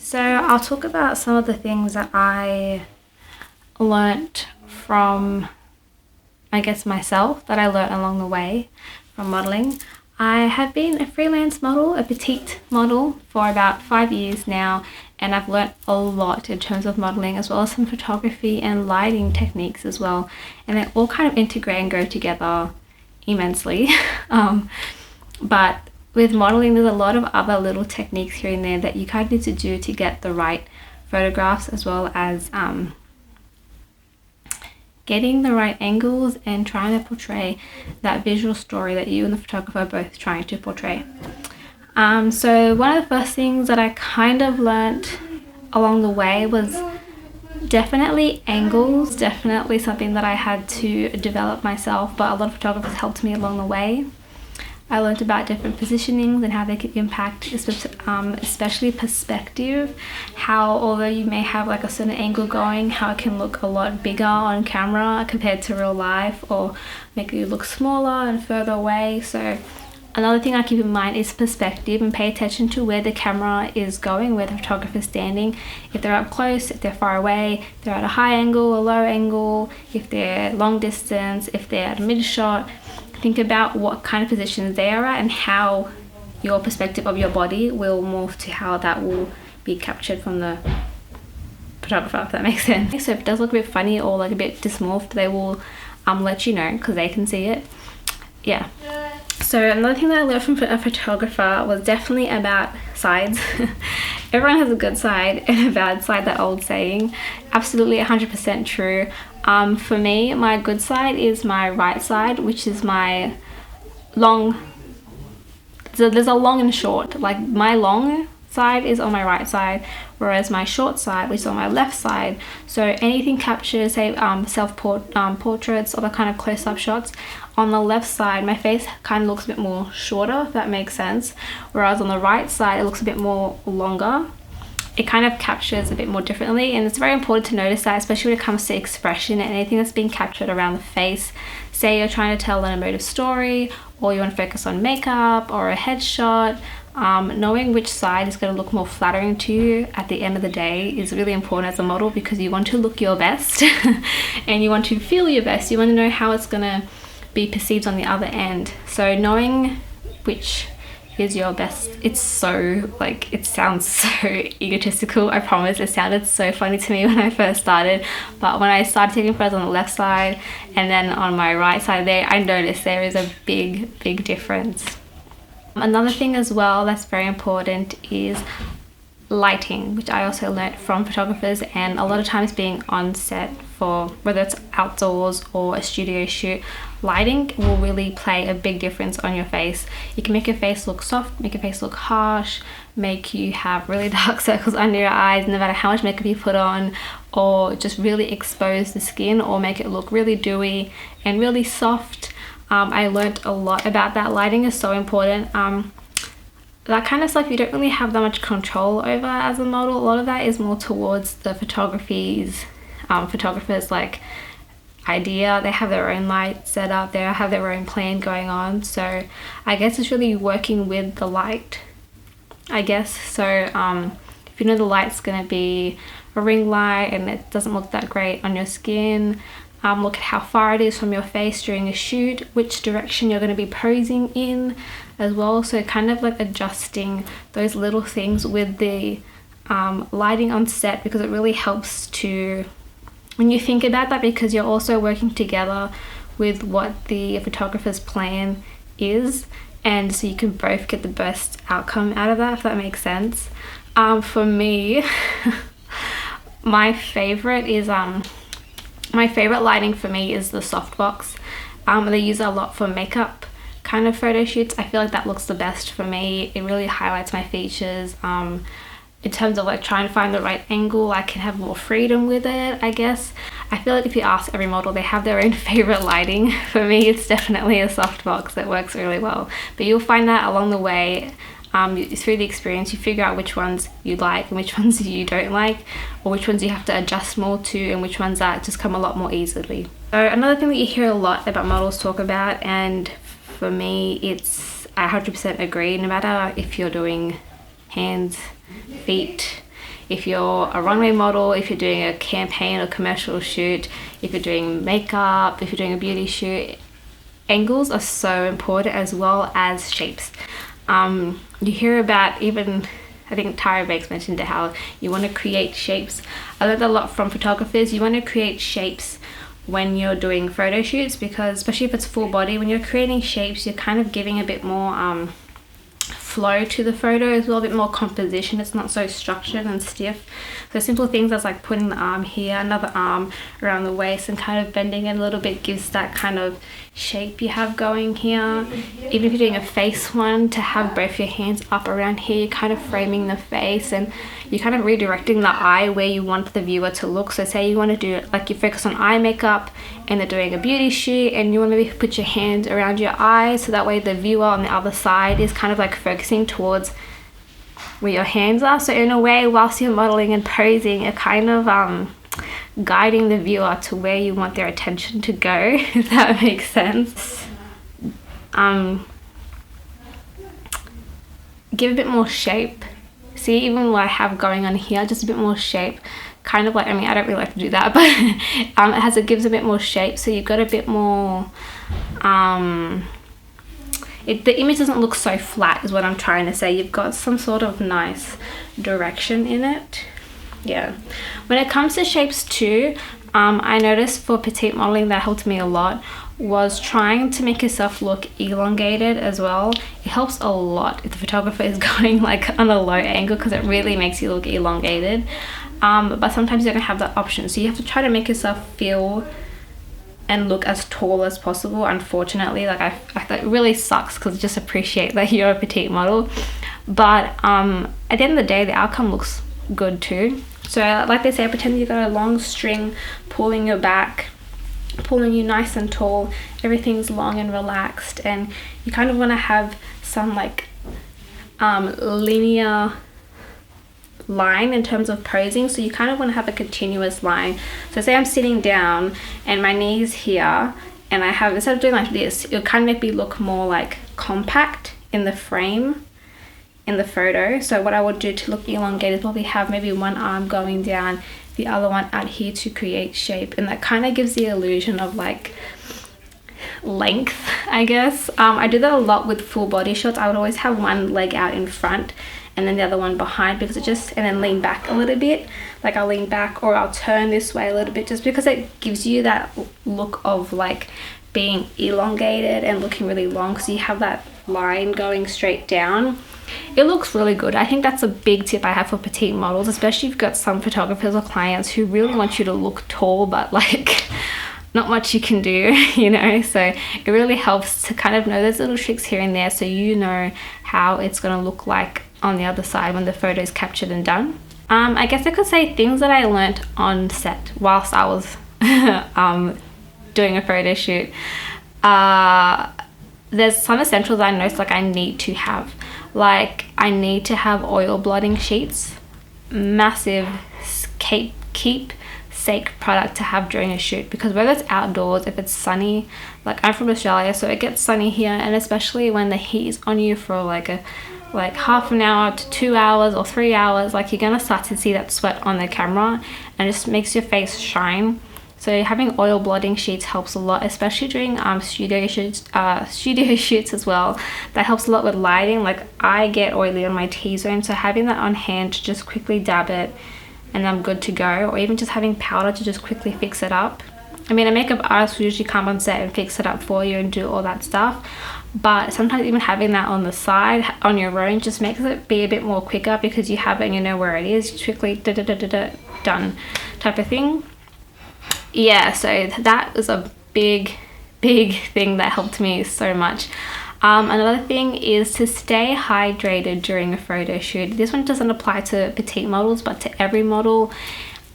So I'll talk about some of the things that I learnt from, I guess, myself, that I learnt along the way from modelling. I have been a freelance model, a petite model, for about 5 years now, and I've learnt a lot in terms of modelling, as well as some photography and lighting techniques as well, and they all kind of integrate and go together immensely. But with modelling, there's a lot of other little techniques here and there that you kind of need to do to get the right photographs, as well as getting the right angles and trying to portray that visual story that you and the photographer are both trying to portray. So one of the first things that I kind of learnt along the way was definitely angles, definitely something that I had to develop myself, but a lot of photographers helped me along the way. I learned about different positionings and how they can impact, especially perspective, how although you may have like a certain angle going, how it can look a lot bigger on camera compared to real life, or make you look smaller and further away. So another thing I keep in mind is perspective, and pay attention to where the camera is going, where the photographer is standing. If they're up close, if they're far away, if they're at a high angle, a low angle, if they're long distance, if they're at a mid shot. Think about what kind of positions they are at and how your perspective of your body will morph to how that will be captured from the photographer, if that makes sense. So if it does look a bit funny or like a bit dysmorphed, they will let you know because they can see it. Yeah. So another thing that I learned from a photographer was definitely about sides. Everyone has a good side and a bad side, that old saying. Absolutely 100% true. For me, my good side is my right side, which is my long. So there's a long and short. Like my long side is on my right side, whereas my short side, which is on my left side. So anything captured, say portraits or the kind of close-up shots, on the left side my face kind of looks a bit more shorter, if that makes sense, whereas on the right side it looks a bit more longer. It kind of captures a bit more differently, and it's very important to notice that, especially when it comes to expression and anything that's being captured around the face. Say you're trying to tell an emotive story, or you want to focus on makeup or a headshot. Knowing which side is going to look more flattering to you at the end of the day is really important as a model, because you want to look your best and you want to feel your best. You want to know how it's going to be perceived on the other end. So knowing which is your best, it's so, like, it sounds so egotistical, I promise. It sounded so funny to me when I first started, but when I started taking photos on the left side and then on my right side there, I noticed there is a big difference. Another thing as well that's very important is lighting, which I also learnt from photographers, and a lot of times being on set, for whether it's outdoors or a studio shoot, lighting will really play a big difference on your face. It can make your face look soft, make your face look harsh, make you have really dark circles under your eyes no matter how much makeup you put on, or just really expose the skin, or make it look really dewy and really soft. I learned a lot about that. Lighting is so important. That kind of stuff you don't really have that much control over as a model. A lot of that is more towards the photographer's like idea. They have their own light set up, they have their own plan going on. So I guess it's really working with the light, I guess. So if you know the light's gonna be a ring light and it doesn't look that great on your skin, look at how far it is from your face during a shoot, which direction you're going to be posing in as well. So kind of like adjusting those little things with the lighting on set, because it really helps to, when you think about that, because you're also working together with what the photographer's plan is, and so you can both get the best outcome out of that, if that makes sense. For me, my favorite lighting for me is the softbox. They use it a lot for makeup kind of photo shoots. I feel like that looks the best for me. It really highlights my features. In terms of like trying to find the right angle, I can have more freedom with it, I guess. I feel like if you ask every model, they have their own favorite lighting. For me, it's definitely a softbox that works really well. But you'll find that along the way, through the experience, you figure out which ones you like and which ones you don't like, or which ones you have to adjust more to, and which ones that just come a lot more easily. So another thing that you hear a lot about models talk about, and for me I 100% agree, no matter if you're doing hands, feet, if you're a runway model, if you're doing a campaign or commercial shoot, if you're doing makeup, if you're doing a beauty shoot, angles are so important, as well as shapes. You hear about, even I think Tyra Banks mentioned it, how you want to create shapes. I learned a lot from photographers. You want to create shapes when you're doing photo shoots, because especially if it's full body, when you're creating shapes, you're kind of giving a bit more flow to the photo as well, a bit more composition. It's not so structured and stiff. So simple things as like putting the arm here, another arm around the waist, and kind of bending it a little bit gives that kind of shape you have going here. Even if you're doing a face one, to have both your hands up around here, you're kind of framing the face and you're kind of redirecting the eye where you want the viewer to look. So say you want to do, like, you focus on eye makeup and they're doing a beauty shoot, and you want to maybe put your hands around your eyes, so that way the viewer on the other side is kind of like focusing towards where your hands are. So in a way, whilst you're modeling and posing, you're kind of guiding the viewer to where you want their attention to go, if that makes sense. Give a bit more shape. See, even what I have going on here, just a bit more shape. Kind of like, I mean, I don't really like to do that, but it gives a bit more shape. So you've got a bit more, the image doesn't look so flat, is what I'm trying to say. You've got some sort of nice direction in it. Yeah. When it comes to shapes too, I noticed for petite modeling that helped me a lot was trying to make yourself look elongated as well. It helps a lot if the photographer is going like on a low angle, because it really makes you look elongated. But sometimes you don't have that option, so you have to try to make yourself feel and look as tall as possible. Unfortunately, like I that really sucks, because I just appreciate that you're a petite model, but at the end of the day, the outcome looks good too. So like they say, pretend you've got a long string pulling your back, pulling you nice and tall. Everything's long and relaxed, and you kind of want to have some like linear line in terms of posing. So you kind of want to have a continuous line. So say I'm sitting down and my knees here, and I have, instead of doing like this, it'll kind of make me look more like compact in the frame in the photo. So what I would do to look elongated is probably have maybe one arm going down, the other one out here to create shape, and that kind of gives the illusion of like length, I guess. I do that a lot with full body shots. I would always have one leg out in front and then the other one behind, because it just, and then lean back a little bit. Like I'll lean back, or I'll turn this way a little bit, just because it gives you that look of like being elongated and looking really long. So you have that line going straight down. It looks really good. I think that's a big tip I have for petite models, especially if you've got some photographers or clients who really want you to look tall, but like not much you can do, you know. So it really helps to kind of know those little tricks here and there, so you know how it's going to look like on the other side when the photo is captured and done. I guess I could say things that I learnt on set whilst I was doing a photo shoot. There's some essentials I noticed like I need to have. Like I need to have oil blotting sheets. Massive keepsake product to have during a shoot, because whether it's outdoors, if it's sunny, like I'm from Australia, so it gets sunny here, and especially when the heat is on you for like half an hour to 2 hours or 3 hours, like you're gonna start to see that sweat on the camera, and it just makes your face shine. So having oil blotting sheets helps a lot, especially during studio shoots as well. That helps a lot with lighting. Like I get oily on my T-zone, so having that on hand to just quickly dab it and I'm good to go, or even just having powder to just quickly fix it up. I mean, a makeup artist will usually come on set and fix it up for you and do all that stuff, but sometimes even having that on the side on your own just makes it be a bit more quicker, because you have it and you know where it is. You quickly done type of thing. Yeah, so that was a big thing that helped me so much. Another thing is to stay hydrated during a photo shoot. This one doesn't apply to petite models, but to every model.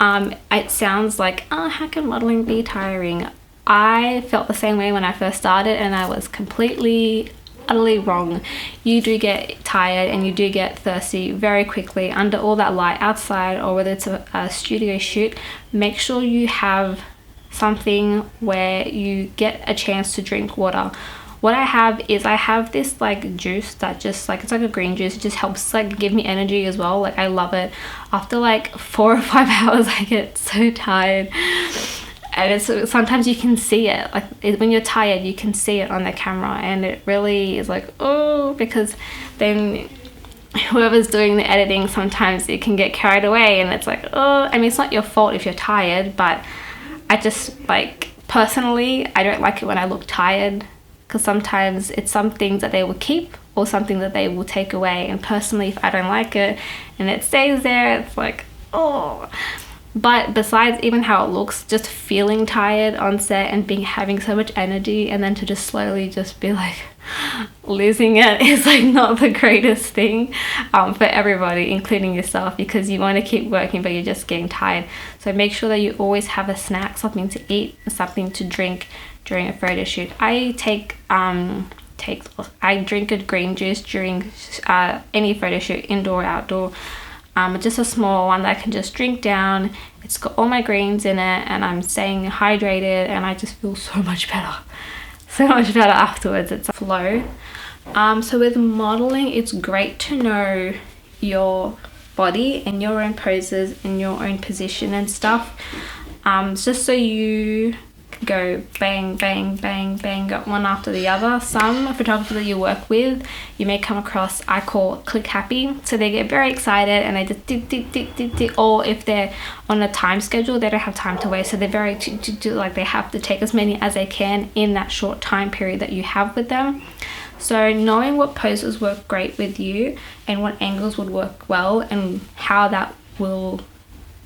It sounds like, oh, how can modeling be tiring? I felt the same way when I first started, and I was completely utterly wrong. You do get tired and you do get thirsty very quickly under all that light outside, or whether it's a studio shoot. Make sure you have something where you get a chance to drink water. what I have is I have this like juice that just like, it's like a green juice. It just helps like give me energy as well. Like I love it. After like 4 or 5 hours I get so tired, and it's sometimes you can see it like when you're tired, you can see it on the camera, and it really is like, oh, because then whoever's doing the editing, sometimes it can get carried away, and it's like, oh, I mean, it's not your fault if you're tired, but I just like, personally, I don't like it when I look tired, because sometimes it's some things that they will keep or something that they will take away, and personally, if I don't like it and it stays there, it's like, oh. But besides even how it looks, just feeling tired on set and having so much energy, and then to just slowly just be like losing it is like not the greatest thing for everybody, including yourself, because you want to keep working but you're just getting tired. So make sure that you always have a snack, something to eat, something to drink during a photo shoot. I drink a green juice during any photo shoot, indoor or outdoor. Just a small one that I can just drink down. It's got all my greens in it, and I'm staying hydrated, and I just feel so much better. So much better afterwards. It's a flow. So with modeling, it's great to know your body and your own poses and your own position and stuff. Just so you go bang, bang, bang, bang, got one after the other. Some photographers that you work with, you may come across, I call click happy. So they get very excited and they just tick, or if they're on a time schedule, they don't have time to waste. So they're very, like they have to take as many as they can in that short time period that you have with them. So knowing what poses work great with you and what angles would work well and how that will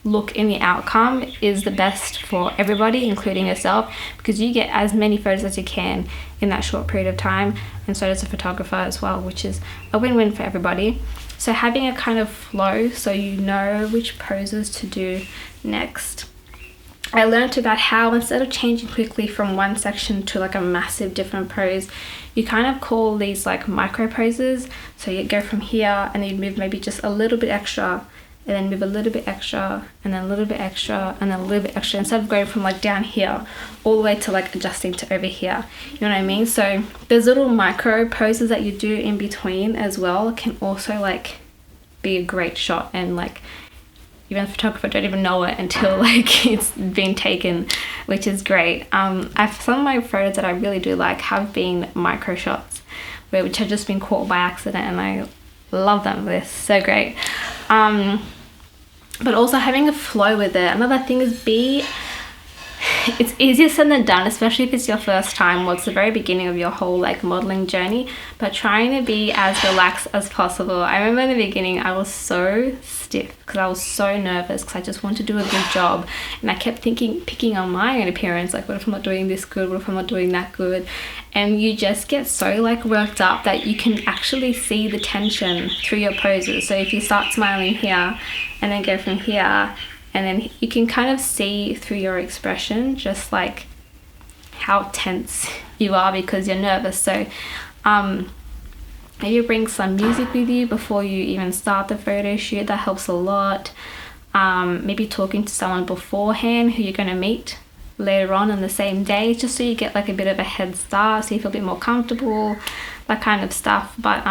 look in the outcome is the best for everybody, including yourself, because you get as many photos as you can in that short period of time, and so does the photographer as well, which is a win-win for everybody. So having a kind of flow so you know which poses to do next. I learned about how instead of changing quickly from one section to like a massive different pose, you kind of call these like micro poses. So you go from here and you move maybe just a little bit extra, and then move a little bit extra, and then a little bit extra, and then a little bit extra, instead of going from like down here all the way to like adjusting to over here. You know what I mean? So those little micro poses that you do in between as well can also like be a great shot, and like even the photographer don't even know it until like it's been taken, which is great. Some of my photos that I really do like have been micro shots, which have just been caught by accident, and I love them. They're so great. But also having a flow with it. Another thing is it's easier said than done, especially if it's your first time or it's the very beginning of your whole like modeling journey, but trying to be as relaxed as possible. I remember in the beginning I was so stiff because I was so nervous because I just wanted to do a good job, and I kept picking on my own appearance, like what if I'm not doing this good, what if I'm not doing that good, and you just get so like worked up that you can actually see the tension through your poses. So if you start smiling here and then go from here, and then you can kind of see through your expression just like how tense you are because you're nervous. So maybe bring some music with you before you even start the photo shoot. That helps a lot. Maybe talking to someone beforehand who you're going to meet later on the same day, just so you get like a bit of a head start, so you feel a bit more comfortable, that kind of stuff. But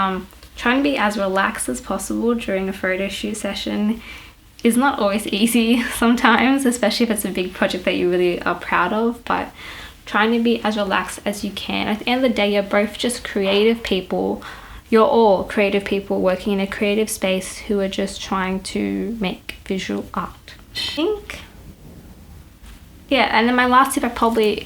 trying to be as relaxed as possible during a photo shoot session is not always easy sometimes, especially if it's a big project that you really are proud of, but trying to be as relaxed as you can. At the end of the day, you're both just creative people. You're all creative people working in a creative space who are just trying to make visual art, I think. Yeah, and then my last tip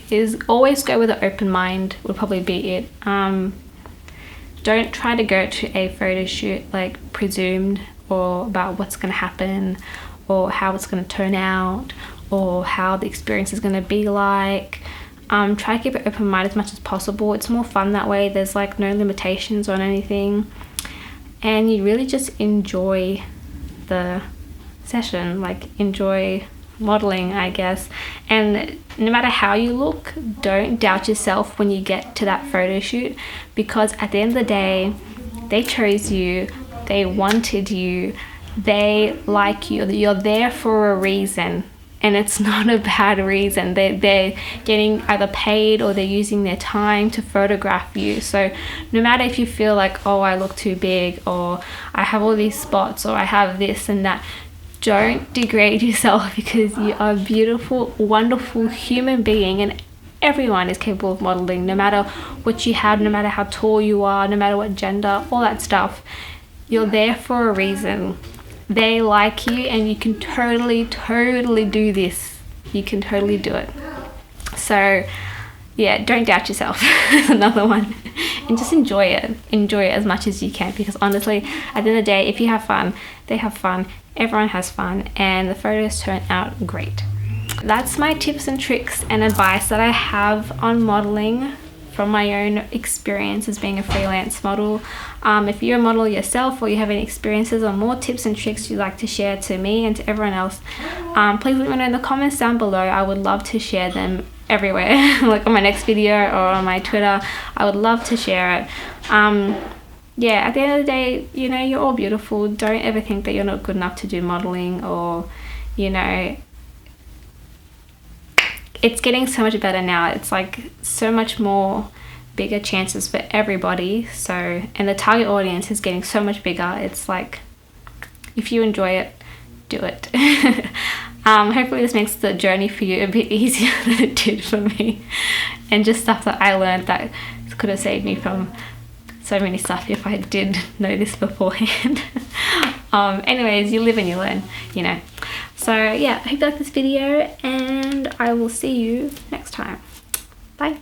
is always go with an open mind, would probably be it. Don't try to go to a photo shoot like presumed, or about what's going to happen, or how it's going to turn out, or how the experience is going to be like. Try to keep an open mind as much as possible. It's more fun that way. There's like no limitations on anything, and you really just enjoy the session, like enjoy modeling, I guess. And no matter how you look, don't doubt yourself when you get to that photo shoot, because at the end of the day, they chose you, they wanted you, they like you, you're there for a reason. and it's not a bad reason. They're getting either paid or they're using their time to photograph you. So no matter if you feel like, oh, I look too big, or I have all these spots, or I have this and that, don't degrade yourself, because you are a beautiful, wonderful human being, and everyone is capable of modeling, no matter what you have, no matter how tall you are, no matter what gender, all that stuff. You're there for a reason. They like you, and you can totally do this. You can totally do it. So yeah, don't doubt yourself. Another one. And just enjoy it as much as you can, because honestly, at the end of the day, if you have fun, they have fun, everyone has fun, and the photos turn out great. That's my tips and tricks and advice that I have on modeling from my own experience as being a freelance model. If you're a model yourself, or you have any experiences or more tips and tricks you'd like to share to me and to everyone else, please let me know in the comments down below. I would love to share them everywhere. Like on my next video or on my Twitter, I would love to share it. Yeah, at the end of the day, you know, you're all beautiful. Don't ever think that you're not good enough to do modeling, or, you know, it's getting so much better now. It's like so much more bigger chances for everybody. So, and the target audience is getting so much bigger. It's like, if you enjoy it, do it. Hopefully this makes the journey for you a bit easier than it did for me, and just stuff that I learned that could have saved me from so many stuff if I did know this beforehand. Anyways, you live and you learn, you know. So yeah, I hope you like this video, and I will see you next time. Bye.